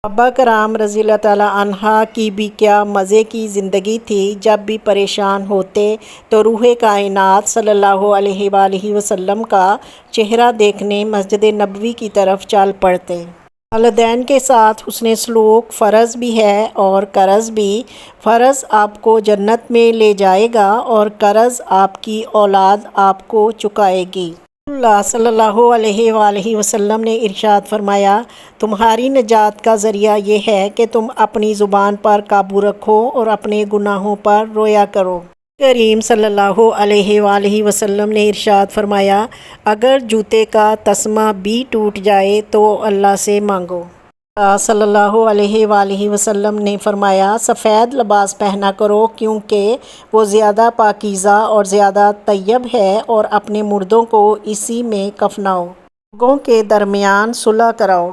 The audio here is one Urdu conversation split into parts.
صحابہ کرام رضی اللہ تعالیٰ عنہ کی بھی کیا مزے کی زندگی تھی۔ جب بھی پریشان ہوتے تو روح کائنات صلی اللہ علیہ وآلہ وسلم کا چہرہ دیکھنے مسجد نبوی کی طرف چل پڑتے۔ والدین کے ساتھ حسن سلوک فرض بھی ہے اور قرض بھی۔ فرض آپ کو جنت میں لے جائے گا اور قرض آپ کی اولاد آپ کو چکائے گی۔ اللہ صلی اللہ علیہ وآلہ وسلم نے ارشاد فرمایا، تمہاری نجات کا ذریعہ یہ ہے کہ تم اپنی زبان پر قابو رکھو اور اپنے گناہوں پر رویا کرو۔ کریم صلی اللہ علیہ وآلہ وسلم نے ارشاد فرمایا، اگر جوتے کا تسمہ بھی ٹوٹ جائے تو اللہ سے مانگو۔ صلی اللہ علیہ وآلہ وسلم نے فرمایا، سفید لباس پہنا کرو کیونکہ وہ زیادہ پاکیزہ اور زیادہ طیب ہے، اور اپنے مردوں کو اسی میں کفناؤ، لوگوں کے درمیان صلح کراؤ۔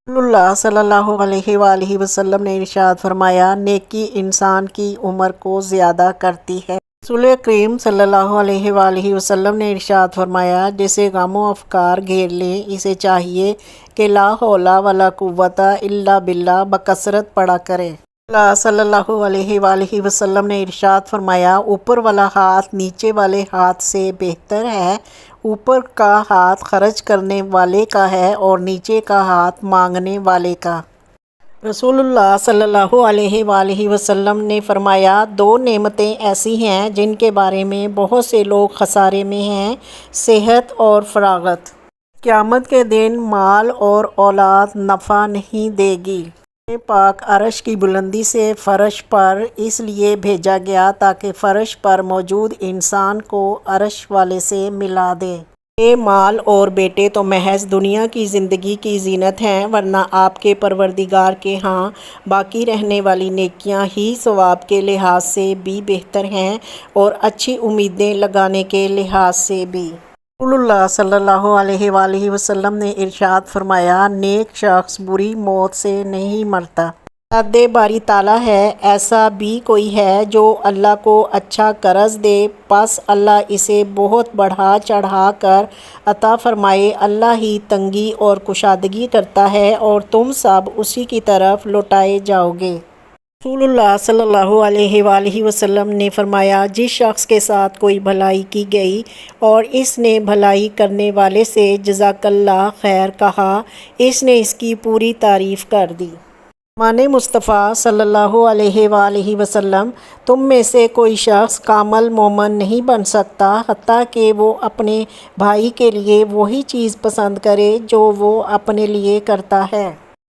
اللہ صلی اللہ علیہ وآلہ وسلم نے ارشاد فرمایا، نیکی انسان کی عمر کو زیادہ کرتی ہے۔ رسول کریم صلی اللہ علیہ وآلہ وسلم نے ارشاد فرمایا، جسے غم و افکار گھیر لیں اسے چاہیے کہ لا حول ولا قوت الا باللہ بکثرت پڑھا کرے۔ اللہ صلی اللہ علیہ وآلہ وسلم نے ارشاد فرمایا، اوپر والا ہاتھ نیچے والے ہاتھ سے بہتر ہے۔ اوپر کا ہاتھ خرچ کرنے والے کا ہے اور نیچے کا ہاتھ مانگنے والے کا۔ رسول اللہ صلی اللہ علیہ وآلہ وسلم نے فرمایا، دو نعمتیں ایسی ہیں جن کے بارے میں بہت سے لوگ خسارے میں ہیں، صحت اور فراغت۔ قیامت کے دن مال اور اولاد نفع نہیں دے گی۔ پاک عرش کی بلندی سے فرش پر اس لیے بھیجا گیا تاکہ فرش پر موجود انسان کو عرش والے سے ملا دے۔ یہ مال اور بیٹے تو محض دنیا کی زندگی کی زینت ہیں، ورنہ آپ کے پروردگار کے ہاں باقی رہنے والی نیکیاں ہی ثواب کے لحاظ سے بھی بہتر ہیں اور اچھی امیدیں لگانے کے لحاظ سے بھی۔ رسول اللہ صلی اللہ علیہ وآلہ وسلم نے ارشاد فرمایا، نیک شخص بری موت سے نہیں مرتا۔ حد باری تعالیٰ ہے، ایسا بھی کوئی ہے جو اللہ کو اچھا قرض دے، پس اللہ اسے بہت بڑھا چڑھا کر عطا فرمائے۔ اللہ ہی تنگی اور کشادگی کرتا ہے اور تم سب اسی کی طرف لوٹائے جاؤ گے۔ رسول اللہ صلی اللہ علیہ وآلہ وسلم نے فرمایا، جس شخص کے ساتھ کوئی بھلائی کی گئی اور اس نے بھلائی کرنے والے سے جزاک اللہ خیر کہا، اس نے اس کی پوری تعریف کر دی۔ مانے مصطفیٰ صلی اللہ علیہ وآلہ وسلم، تم میں سے کوئی شخص کامل مومن نہیں بن سکتا حتیٰ کہ وہ اپنے بھائی کے لیے وہی چیز پسند کرے جو وہ اپنے لیے کرتا ہے۔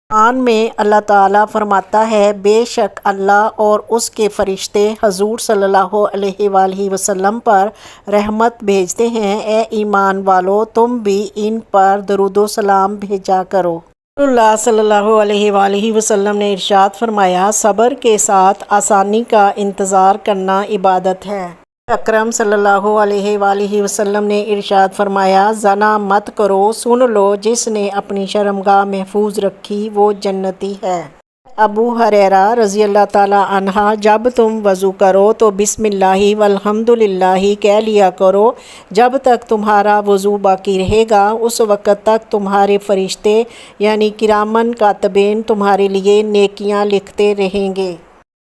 قرآن میں اللہ تعالیٰ فرماتا ہے، بے شک اللہ اور اس کے فرشتے حضور صلی اللہ علیہ وآلہ وسلم پر رحمت بھیجتے ہیں، اے ایمان والو تم بھی ان پر درود و سلام بھیجا کرو۔ رسول اللہ صلی اللہ علیہ وآلہ وسلم نے ارشاد فرمایا، صبر کے ساتھ آسانی کا انتظار کرنا عبادت ہے۔ اکرم صلی اللہ علیہ وآلہ وسلم نے ارشاد فرمایا، زنا مت کرو، سن لو جس نے اپنی شرمگاہ محفوظ رکھی وہ جنتی ہے۔ ابو ہریرہ رضی اللہ تعالیٰ عنہ، جب تم وضو کرو تو بسم اللہ والحمد للہ کہہ لیا کرو، جب تک تمہارا وضو باقی رہے گا اس وقت تک تمہارے فرشتے یعنی کرامن کاتبین تمہارے لیے نیکیاں لکھتے رہیں گے۔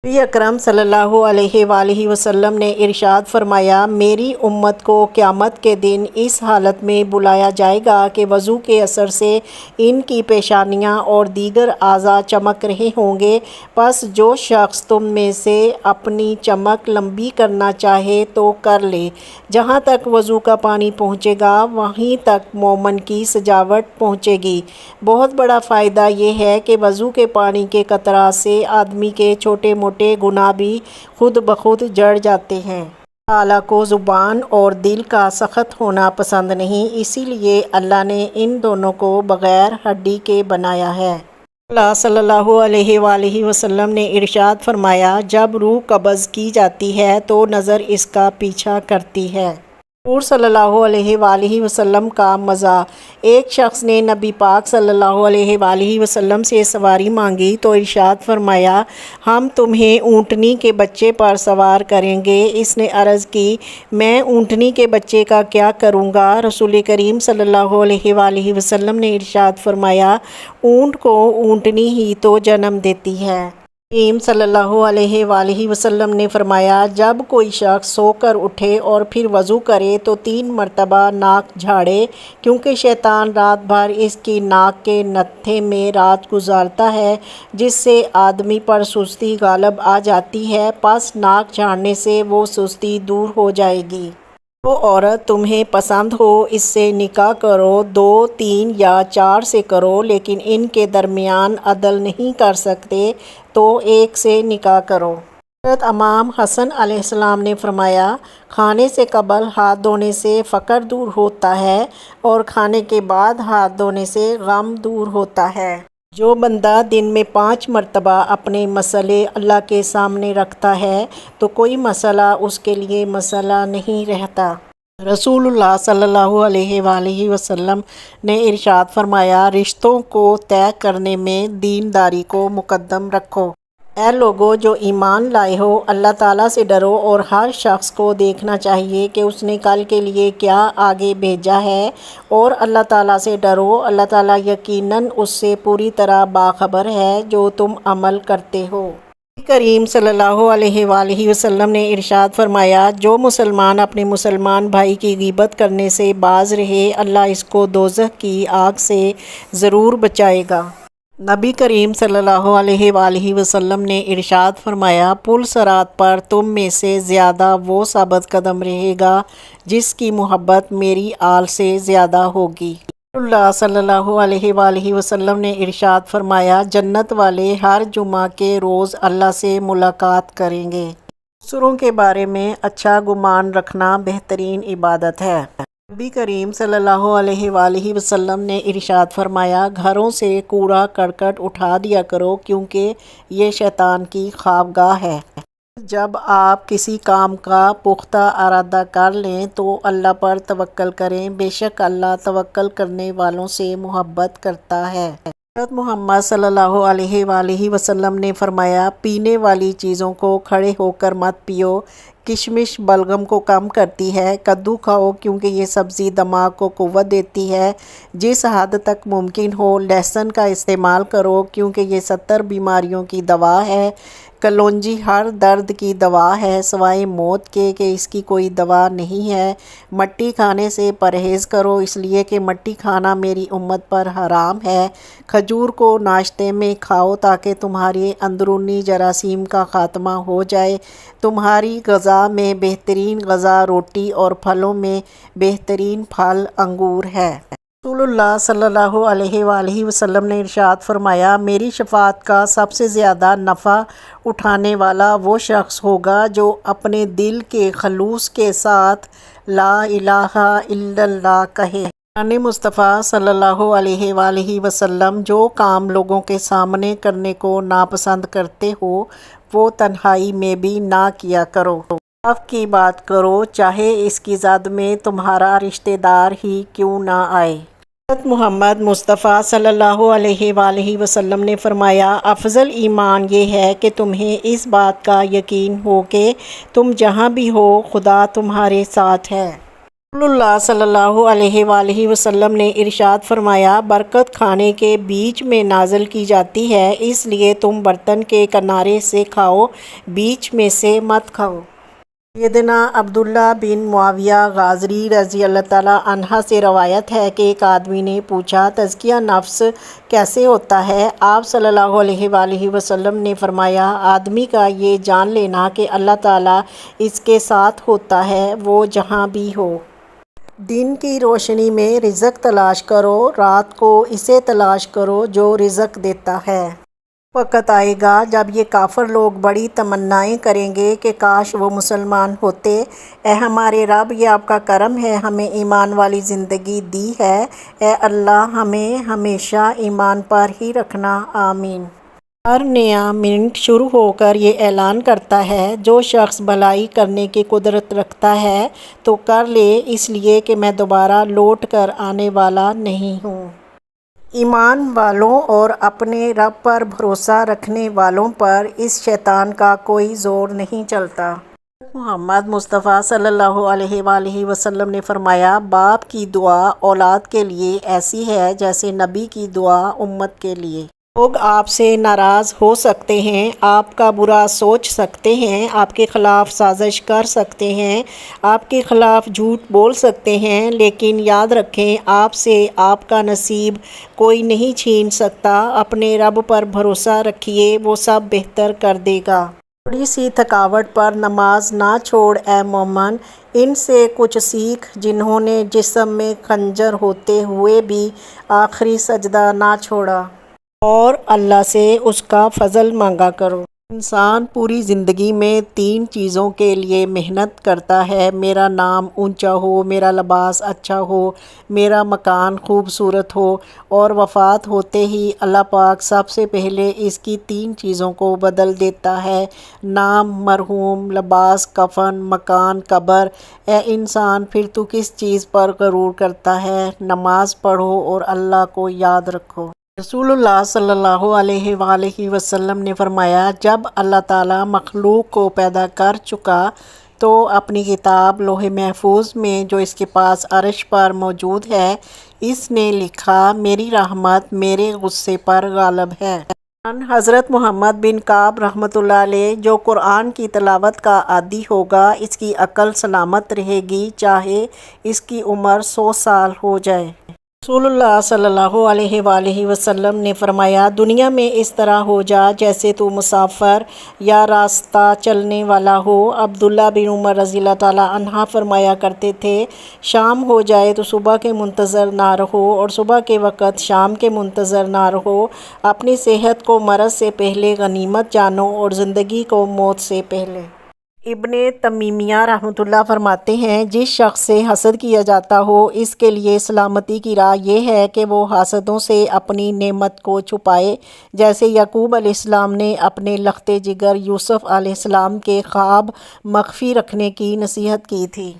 نبی اکرم صلی اللہ علیہ وآلہ وسلم نے ارشاد فرمایا، میری امت کو قیامت کے دن اس حالت میں بلایا جائے گا کہ وضو کے اثر سے ان کی پیشانیاں اور دیگر اعضاء چمک رہے ہوں گے، پس جو شخص تم میں سے اپنی چمک لمبی کرنا چاہے تو کر لے، جہاں تک وضو کا پانی پہنچے گا وہیں تک مومن کی سجاوٹ پہنچے گی۔ بہت بڑا فائدہ یہ ہے کہ وضو کے پانی کے قطرات سے آدمی کے چھوٹے موٹے گناہ بھی خود بخود جڑ جاتے ہیں۔ اللہ کو زبان اور دل کا سخت ہونا پسند نہیں، اسی لیے اللہ نے ان دونوں کو بغیر ہڈی کے بنایا ہے۔ اللہ صلی اللہ علیہ وآلہ وسلم نے ارشاد فرمایا، جب روح قبض کی جاتی ہے تو نظر اس کا پیچھا کرتی ہے۔ حضور صلی اللہ علیہ وآلہ وسلم کا مزہ۔ ایک شخص نے نبی پاک صلی اللہ علیہ وآلہ وسلم سے سواری مانگی تو ارشاد فرمایا، ہم تمہیں اونٹنی کے بچے پر سوار کریں گے۔ اس نے عرض کی، میں اونٹنی کے بچے کا کیا کروں گا؟ رسول کریم صلی اللہ علیہ وآلہ وسلم نے ارشاد فرمایا، اونٹ کو اونٹنی ہی تو جنم دیتی ہے۔ کریم صلی اللہ علیہ وآلہ وسلم نے فرمایا، جب کوئی شخص سو کر اٹھے اور پھر وضو کرے تو 3 مرتبہ ناک جھاڑے، کیونکہ شیطان رات بھر اس کی ناک کے نتھے میں رات گزارتا ہے، جس سے آدمی پر سستی غالب آ جاتی ہے، پس ناک جھاڑنے سے وہ سستی دور ہو جائے گی۔ جو عورت تمہیں پسند ہو اس سے نکاح کرو، 2، 3 یا 4 سے کرو، لیکن ان کے درمیان عدل نہیں کر سکتے تو 1 سے نکاح کرو۔ حضرت امام حسن علیہ السلام نے فرمایا، کھانے سے قبل ہاتھ دھونے سے فقر دور ہوتا ہے اور کھانے کے بعد ہاتھ دھونے سے غم دور ہوتا ہے۔ جو بندہ دن میں 5 مرتبہ اپنے مسئلے اللہ کے سامنے رکھتا ہے تو کوئی مسئلہ اس کے لیے مسئلہ نہیں رہتا۔ رسول اللہ صلی اللہ علیہ وآلہ وسلم نے ارشاد فرمایا، رشتوں کو طے کرنے میں دینداری کو مقدم رکھو۔ اے لوگو جو ایمان لائے ہو، اللہ تعالیٰ سے ڈرو اور ہر شخص کو دیکھنا چاہیے کہ اس نے کل کے لیے کیا آگے بھیجا ہے، اور اللہ تعالیٰ سے ڈرو، اللہ تعالیٰ یقیناً اس سے پوری طرح باخبر ہے جو تم عمل کرتے ہو۔ کریم صلی اللہ علیہ وآلہ وسلم نے ارشاد فرمایا، جو مسلمان اپنے مسلمان بھائی کی غیبت کرنے سے باز رہے، اللہ اس کو دوزخ کی آگ سے ضرور بچائے گا۔ نبی کریم صلی اللہ علیہ وآلہ وسلم نے ارشاد فرمایا، پل صراط پر تم میں سے زیادہ وہ ثابت قدم رہے گا جس کی محبت میری آل سے زیادہ ہوگی۔ اللہ صلی اللہ علیہ وآلہ وسلم نے ارشاد فرمایا، جنت والے ہر جمعہ کے روز اللہ سے ملاقات کریں گے۔ دوسروں کے بارے میں اچھا گمان رکھنا بہترین عبادت ہے۔ نبی کریم صلی اللہ علیہ وآلہ وسلم نے ارشاد فرمایا، گھروں سے کوڑا کرکٹ اٹھا دیا کرو کیونکہ یہ شیطان کی خوابگاہ ہے۔ جب آپ کسی کام کا پختہ ارادہ کر لیں تو اللہ پر توکل کریں، بے شک اللہ توکل کرنے والوں سے محبت کرتا ہے۔ حضرت محمد صلی اللہ علیہ وآلہ وسلم نے فرمایا، پینے والی چیزوں کو کھڑے ہو کر مت پیو، کشمش بلغم کو کم کرتی ہے۔ کدو کھاؤ کیونکہ یہ سبزی دماغ کو قوت دیتی ہے۔ جس حد تک ممکن ہو لہسن کا استعمال کرو کیونکہ یہ 70 بیماریوں کی دوا ہے۔ کلونجی ہر درد کی دوا ہے سوائے موت کے کہ اس کی کوئی دوا نہیں ہے۔ مٹی کھانے سے پرہیز کرو اس لیے کہ مٹی کھانا میری امت پر حرام ہے۔ کھجور کو ناشتے میں کھاؤ تاکہ تمہاری اندرونی جراثیم کا خاتمہ ہو جائے۔ تمہاری غذا میں بہترین غذا روٹی اور پھلوں میں بہترین پھل انگور ہے۔ رسول اللہ صلی اللہ علیہ وآلہ وسلم نے ارشاد فرمایا، میری شفاعت کا سب سے زیادہ نفع اٹھانے والا وہ شخص ہوگا جو اپنے دل کے خلوص کے ساتھ لا الہ الا اللہ کہے۔ یعنی مصطفیٰ صلی اللہ علیہ وآلہ وسلم جو کام لوگوں کے سامنے کرنے کو ناپسند کرتے ہو وہ تنہائی میں بھی نہ کیا کرو۔ آپ کی بات کرو چاہے اس کی زد میں تمہارا رشتہ دار ہی کیوں نہ آئے۔ حضرت محمد مصطفیٰ صلی اللہ علیہ وآلہ وسلم نے فرمایا، افضل ایمان یہ ہے کہ تمہیں اس بات کا یقین ہو کہ تم جہاں بھی ہو خدا تمہارے ساتھ ہے۔ رسول اللہ صلی اللہ علیہ وآلہ وسلم نے ارشاد فرمایا، برکت کھانے کے بیچ میں نازل کی جاتی ہے، اس لیے تم برتن کے کنارے سے کھاؤ، بیچ میں سے مت کھاؤ۔ سیدنا عبداللہ بن معاویہ غازی رضی اللہ تعالیٰ عنہ سے روایت ہے کہ ایک آدمی نے پوچھا، تزکیہ نفس کیسے ہوتا ہے؟ آپ صلی اللہ علیہ وآلہ وسلم نے فرمایا، آدمی کا یہ جان لینا کہ اللہ تعالیٰ اس کے ساتھ ہوتا ہے، وہ جہاں بھی ہو۔ دن کی روشنی میں رزق تلاش کرو، رات کو اسے تلاش کرو جو رزق دیتا ہے۔ وقت آئے گا جب یہ کافر لوگ بڑی تمنائیں کریں گے کہ کاش وہ مسلمان ہوتے۔ اے ہمارے رب، یہ آپ کا کرم ہے، ہمیں ایمان والی زندگی دی ہے، اے اللہ ہمیں ہمیشہ ایمان پر ہی رکھنا، آمین۔ ہر نیا منٹ شروع ہو کر یہ اعلان کرتا ہے جو شخص بھلائی کرنے کی قدرت رکھتا ہے تو کر لے، اس لیے کہ میں دوبارہ لوٹ کر آنے والا نہیں ہوں۔ ایمان والوں اور اپنے رب پر بھروسہ رکھنے والوں پر اس شیطان کا کوئی زور نہیں چلتا۔ محمد مصطفیٰ صلی اللہ علیہ وآلہ وسلم نے فرمایا، باپ کی دعا اولاد کے لیے ایسی ہے جیسے نبی کی دعا امت کے لیے۔ لوگ آپ سے ناراض ہو سکتے ہیں، آپ کا برا سوچ سکتے ہیں، آپ کے خلاف سازش کر سکتے ہیں، آپ کے خلاف جھوٹ بول سکتے ہیں، لیکن یاد رکھیں آپ سے آپ کا نصیب کوئی نہیں چھین سکتا۔ اپنے رب پر بھروسہ رکھیے، وہ سب بہتر کر دے گا۔ تھوڑی سی تھکاوٹ پر نماز نہ چھوڑ اے مومن، ان سے کچھ سیکھ جنہوں نے جسم میں خنجر ہوتے ہوئے بھی آخری سجدہ نہ چھوڑا، اور اللہ سے اس کا فضل مانگا کرو۔ انسان پوری زندگی میں 3 چیزوں کے لیے محنت کرتا ہے: میرا نام اونچا ہو، میرا لباس اچھا ہو، میرا مکان خوبصورت ہو، اور وفات ہوتے ہی اللہ پاک سب سے پہلے اس کی 3 چیزوں کو بدل دیتا ہے: نام مرحوم، لباس کفن، مکان قبر۔ اے انسان، پھر تو کس چیز پر غرور کرتا ہے؟ نماز پڑھو اور اللہ کو یاد رکھو۔ رسول اللہ صلی اللہ علیہ وآلہ وسلم نے فرمایا، جب اللہ تعالیٰ مخلوق کو پیدا کر چکا تو اپنی کتاب لوح محفوظ میں جو اس کے پاس عرش پر موجود ہے، اس نے لکھا، میری رحمت میرے غصے پر غالب ہے۔ حضرت محمد بن کعب رحمۃ اللہ علیہ، جو قرآن کی تلاوت کا عادی ہوگا اس کی عقل سلامت رہے گی، چاہے اس کی عمر 100 سال ہو جائے۔ رسول اللہ صلی اللہ علیہ وآلہ وسلم نے فرمایا، دنیا میں اس طرح ہو جا جیسے تو مسافر یا راستہ چلنے والا ہو۔ عبداللہ بن عمر رضی اللہ تعالیٰ عنہ فرمایا کرتے تھے، شام ہو جائے تو صبح کے منتظر نہ رہو، اور صبح کے وقت شام کے منتظر نہ رہو۔ اپنی صحت کو مرض سے پہلے غنیمت جانو اور زندگی کو موت سے پہلے۔ ابن تیمیہ رحمۃ اللہ فرماتے ہیں، جس شخص سے حسد کیا جاتا ہو اس کے لیے سلامتی کی راہ یہ ہے کہ وہ حاسدوں سے اپنی نعمت کو چھپائے، جیسے یعقوب علیہ السلام نے اپنے لخت جگر یوسف علیہ السلام کے خواب مخفی رکھنے کی نصیحت کی تھی۔